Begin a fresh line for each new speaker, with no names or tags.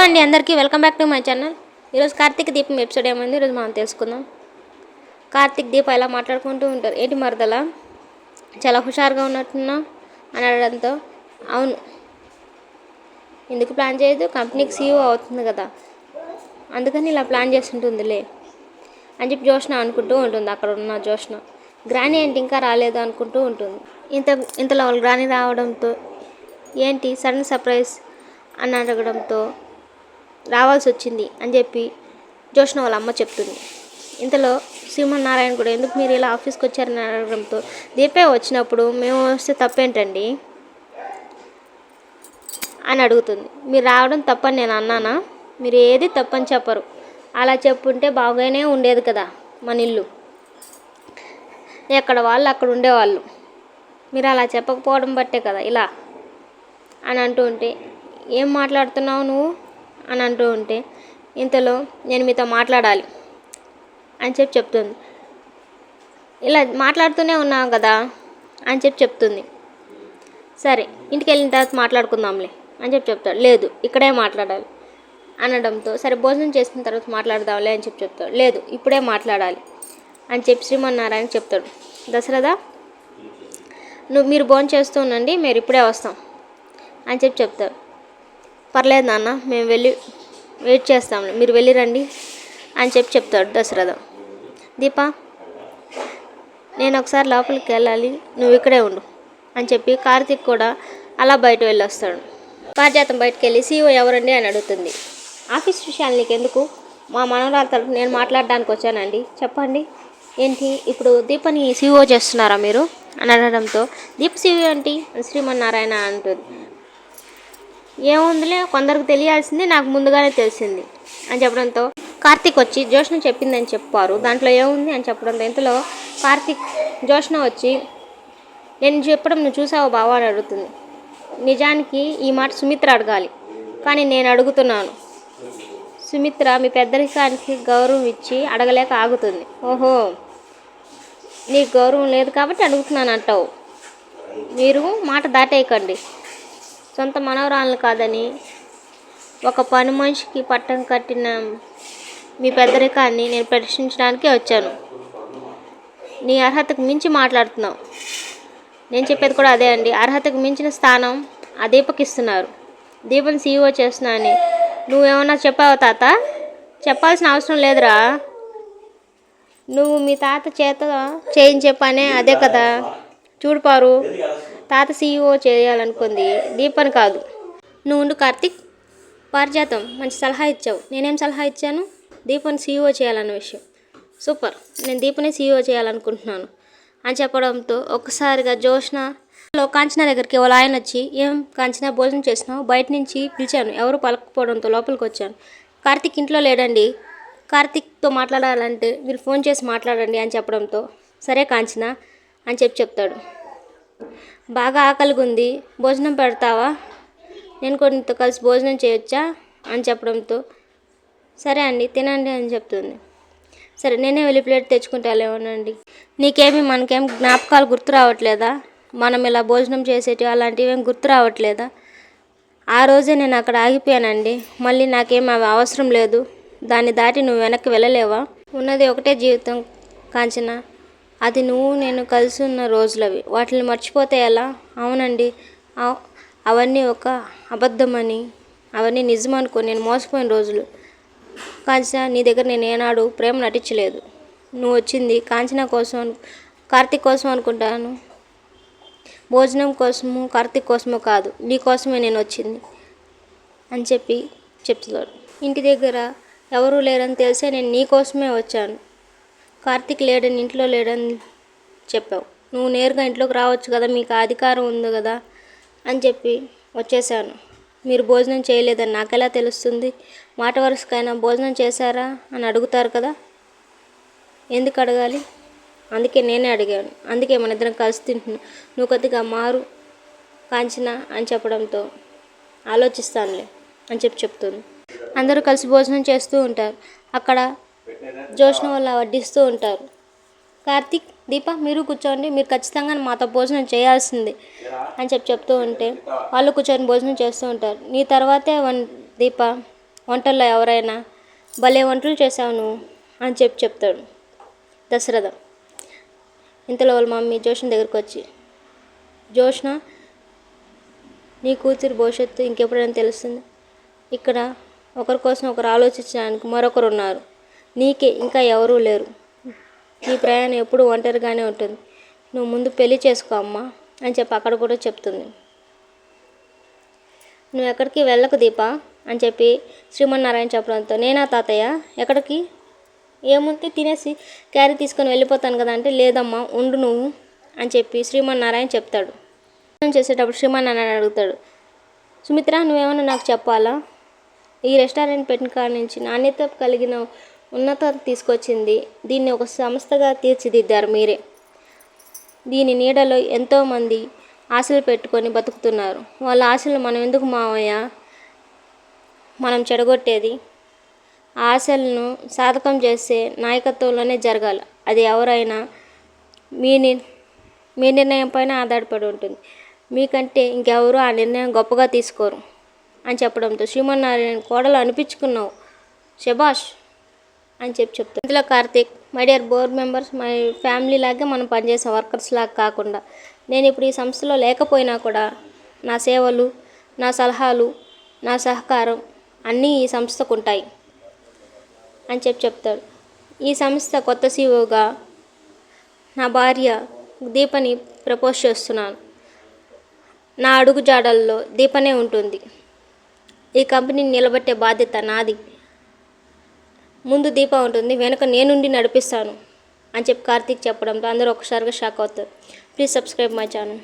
అండి అందరికీ welcome back to my channel. ఈరోజు కార్తీక దీపం ఎపిసోడ్ ఏమైంది ఈరోజు మనం తెలుసుకుందాం. కార్తీక్ దీపం ఎలా మాట్లాడుకుంటూ ఉంటారు. ఏంటి మరదలా చాలా హుషారుగా ఉన్నట్టున్నావు అని అనడంతో, అవును ఎందుకు ప్లాన్ చేయదు, కంపెనీకి సీఈఓ అవుతుంది కదా అందుకని ఇలా ప్లాన్ చేస్తుంటుందిలే అని చెప్పి జోష్న అనుకుంటూ ఉంటుంది. అక్కడ ఉన్న జోష్న గ్రాని ఏంటి ఇంకా రాలేదు అనుకుంటూ ఉంటుంది. ఇంతలో వాళ్ళు గ్రాని రావడంతో ఏంటి సడన్ సర్ప్రైజ్ అని అడగడంతో రావాల్సి వచ్చింది అని చెప్పి జోష్న వాళ్ళ అమ్మ చెప్తుంది. ఇంతలో శ్రీమన్నారాయణ కూడా ఎందుకు మీరు ఇలా ఆఫీస్కి వచ్చారని అడగడంతో దీపే వచ్చినప్పుడు మేము వస్తే తప్పేంటండి అని అడుగుతుంది. మీరు రావడం తప్పని నేను అన్నానా? మీరు ఏది తప్పని చెప్పరు. అలా చెప్పుంటే బాగానే ఉండేది కదా మన ఇల్లు, ఎక్కడ వాళ్ళు అక్కడ ఉండేవాళ్ళు. మీరు అలా చెప్పకపోవడం బట్టే కదా ఇలా అని అంటూ ఉంటే, ఏం మాట్లాడుతున్నావు నువ్వు అని అంటూ ఉంటే, ఇంతలో నేను మీతో మాట్లాడాలి అని చెప్పి చెప్తుంది. ఇలా మాట్లాడుతూనే ఉన్నావు కదా అని చెప్పి చెప్తుంది. సరే ఇంటికి వెళ్ళిన తర్వాత మాట్లాడుకుందాంలే అని చెప్పి చెప్తాడు. లేదు ఇక్కడే మాట్లాడాలి అనడంతో, సరే భోజనం చేసిన తర్వాత మాట్లాడదాంలే అని చెప్పి చెప్తాడు. లేదు ఇప్పుడే మాట్లాడాలి అని చెప్పి శ్రీమన్నారాయణ చెప్తాడు. దశరథ మీరు భోజనం చేస్తూ ఉండండి, మీరు ఇప్పుడే వస్తాం అని చెప్పి చెప్తారు. పర్లేదు నాన్న మేము వెళ్ళి వెయిట్ చేస్తాంలే, మీరు వెళ్ళి రండి అని చెప్పి చెప్తాడు దశరథ. దీప నేను ఒకసారి లోపలికి వెళ్ళాలి, నువ్వు ఇక్కడే ఉండు అని చెప్పి కార్తీక్ కూడా అలా బయట వెళ్ళొస్తాడు. పారిజాతం బయటకు వెళ్ళి సీఈఓ ఎవరండి అని అడుగుతుంది. ఆఫీస్ విషయాలు నీకు ఎందుకు, మా మనవరాల తరఫున నేను మాట్లాడడానికి వచ్చానండి, చెప్పండి ఏంటి ఇప్పుడు దీపని సీఈఓ చేస్తున్నారా మీరు అని అనడంతో, దీప సీఈఓ ఏంటి శ్రీమన్నారాయణ అంటుంది. ఏముందిలే కొందరికి తెలియాల్సింది నాకు ముందుగానే తెలిసింది అని చెప్పడంతో, కార్తీక్ వచ్చి జోష్న చెప్పిందని చెప్పారు దాంట్లో ఏముంది అని చెప్పడంతో, ఇంతలో కార్తీక్ జోష్న వచ్చి నేను చెప్పడం నువ్వు చూసావు బావా అని అడుగుతుంది. నిజానికి ఈ మాట సుమిత్ర అడగాలి కానీ నేను అడుగుతున్నాను. సుమిత్ర మీ పెద్దరికానికి గౌరవం ఇచ్చి అడగలేక ఆగుతుంది. ఓహో నీకు గౌరవం లేదు కాబట్టి అడుగుతున్నాను అంటావు. మీరు మాట దాటేయకండి. సొంత మనవరాలను కాదని ఒక పని మనిషికి పట్టం కట్టిన మీ పెద్దరికాన్ని నేను ప్రశ్నించడానికే వచ్చాను. నీ అర్హతకు మించి మాట్లాడుతున్నావు. నేను చెప్పేది కూడా అదే అండి, అర్హతకు మించిన స్థానం ఆ దీపకి ఇస్తున్నారు. దీపని సీఈఓ చేస్తున్నా అని నువ్వేమన్నా చెప్పావా తాత? చెప్పాల్సిన అవసరం లేదురా. నువ్వు మీ తాత చేత చేయించే పనే అదే కదా. చూడుపారు తాత సీఈఓ చేయాలనుకుంది దీపని కాదు. నువ్వు ఉండు కార్తీక్. పారిజాతం మంచి సలహా ఇచ్చావు. నేనేం సలహా ఇచ్చాను? దీపని సీఈఓ చేయాలన్న విషయం. సూపర్, నేను దీపని సీఈఓ చేయాలనుకుంటున్నాను అని చెప్పడంతో ఒక్కసారిగా జోష్నలో కాంచన దగ్గరికి వాళ్ళ ఆయన వచ్చి, ఏం కాంచన భోజనం చేసినావు? బయట నుంచి పిలిచాను, ఎవరు పలకపోవడంతో లోపలికి వచ్చాను. కార్తీక్ ఇంట్లో లేడండి, కార్తీక్తో మాట్లాడాలంటే మీరు ఫోన్ చేసి మాట్లాడండి అని చెప్పడంతో, సరే కాంచన అని చెప్తాడు. బాగా ఆకలిగా ఉంది, భోజనం పెడతావా? నేను కూడా నీతో కలిసి భోజనం చేయొచ్చా అని చెప్పడంతో, సరే అండి తినండి అని చెప్తుంది. సరే నేనే వెళ్ళి ప్లేట్ తెచ్చుకుంటాలేమోనండి. నీకేమి మనకేం జ్ఞాపకాలు గుర్తు రావట్లేదా? మనం ఇలా భోజనం చేసేటివి అలాంటివి ఏం గుర్తు రావట్లేదా? ఆ రోజే నేను అక్కడ ఆగిపోయానండి, మళ్ళీ నాకేం అవి అవసరం లేదు. దాన్ని దాటి నువ్వు వెనక్కి వెళ్ళలేవా? ఉన్నది ఒకటే జీవితం కాంచన, అది నువ్వు నేను కలిసి ఉన్న రోజులవి, వాటిని మర్చిపోతే ఎలా? అవునండి, అవన్నీ ఒక అబద్ధమని అవన్నీ నిజమనుకో నేను మోసపోయిన రోజులు. కాంచన నీ దగ్గర నేను ఏనాడు ప్రేమ నటించలేదు. నువ్వు వచ్చింది కాంచన కోసం కార్తీక్ కోసం అనుకుంటాను. భోజనం కోసము కార్తీక్ కోసమో కాదు, నీ కోసమే నేను వచ్చింది అని చెప్తాడు. ఇంటి దగ్గర ఎవరూ లేరని తెలిసే నేను నీ కోసమే వచ్చాను. కార్తీక్ లేడని ఇంట్లో లేడని చెప్పావు, నువ్వు నేరుగా ఇంట్లోకి రావచ్చు కదా, మీకు అధికారం ఉంది కదా అని చెప్పి వచ్చేసాను. మీరు భోజనం చేయలేదని నాకెలా తెలుస్తుంది? మాట వరుసకైనా భోజనం చేశారా అని అడుగుతారు కదా, ఎందుకు అడగాలి? అందుకే నేనే అడిగాను, అందుకే మన ఇద్దరం కలిసి తింటున్నాను. నువ్వు కొద్దిగా మారు కాంచన అని చెప్పడంతో, ఆలోచిస్తానులే అని చెప్తుంది. అందరూ కలిసి భోజనం చేస్తూ ఉంటారు. అక్కడ జోష్న వల్ల వడ్డిస్తూ ఉంటారు. కార్తీక్, దీప మీరు కూర్చోండి, మీరు ఖచ్చితంగా మాతో భోజనం చేయాల్సిందే అని చెప్తూ ఉంటే వాళ్ళు కూర్చొని భోజనం చేస్తూ ఉంటారు. నీ తర్వాతే దీప వంటల్లో ఎవరైనా భలే వంటలు చేసావు నువ్వు అని చెప్తాడు దశరథ. ఇంతలో వాళ్ళ మమ్మీ జోష్న దగ్గరికి వచ్చి, జోష్న, నీ కూతురి భవిష్యత్తు ఇంకెప్పుడైనా తెలుస్తుంది. ఇక్కడ ఒకరి కోసం ఒకరు ఆలోచించడానికి మరొకరు ఉన్నారు. నీకే ఇంకా ఎవరూ లేరు. నీ ప్రయాణం ఎప్పుడూ ఒంటరిగానే ఉంటుంది. నువ్వు ముందు పెళ్లి చేసుకో అమ్మా అని చెప్పి అక్కడ కూడా చెప్తుంది. నువ్వు ఎక్కడికి వెళ్ళకు దీప అని చెప్పి శ్రీమన్నారాయణ చెప్పడంతో, నేనా తాతయ్య ఎక్కడికి, ఏముంటే తినేసి క్యారీ తీసుకొని వెళ్ళిపోతాను కదా అంటే, లేదమ్మా ఉండు నువ్వు అని చెప్పి శ్రీమన్నారాయణ చెప్తాడు. చేసేటప్పుడు శ్రీమన్నారాయణ అడుగుతాడు, సుమిత్ర నువ్వేమన్నా నాకు చెప్పాలా? ఈ రెస్టారెంట్ పెట్టిన కాడ నుంచి నాణ్యత కలిగిన ఉన్నత తీసుకొచ్చింది. దీన్ని ఒక సంస్థగా తీర్చిదిద్దారు మీరే. దీని నీడలో ఎంతోమంది ఆశలు పెట్టుకొని బతుకుతున్నారు. వాళ్ళ ఆశలు మనం ఎందుకు మావయ్య మనం చెడగొట్టేది? ఆ ఆశలను సాధకం చేసే నాయకత్వంలోనే జరగాలి. అది ఎవరైనా మీ నిర్ణయం పైన ఆధారపడి ఉంటుంది. మీకంటే ఇంకెవరూ ఆ నిర్ణయం గొప్పగా తీసుకోరు అని చెప్పడంతో, శ్రీమన్నారాయణ కోడలు అనిపించుకున్నావు, శబాష్ అని చెప్తాడు. ఇందులో Karthik, my dear board members, my family లాగే మనం పనిచేసే వర్కర్స్ లాగా కాకుండా, నేను ఇప్పుడు ఈ సంస్థలో లేకపోయినా కూడా నా సేవలు, నా సలహాలు, నా సహకారం అన్నీ ఈ సంస్థకు ఉంటాయి అని చెప్తాడు. ఈ సంస్థ కొత్త సీఈఓగా నా భార్య దీపని ప్రపోజ్ చేస్తున్నాను. నా అడుగు జాడల్లో దీపనే ఉంటుంది. ఈ కంపెనీని నిలబెట్టే బాధ్యత నాది. ముందు దీప ఉంటుంది, వెనుక నేనుండి నడిపిస్తాను అని చెప్పి కార్తీక్ చెప్పడంతో అందరూ ఒకసారిగా షాక్ అవుతారు. Please subscribe my channel.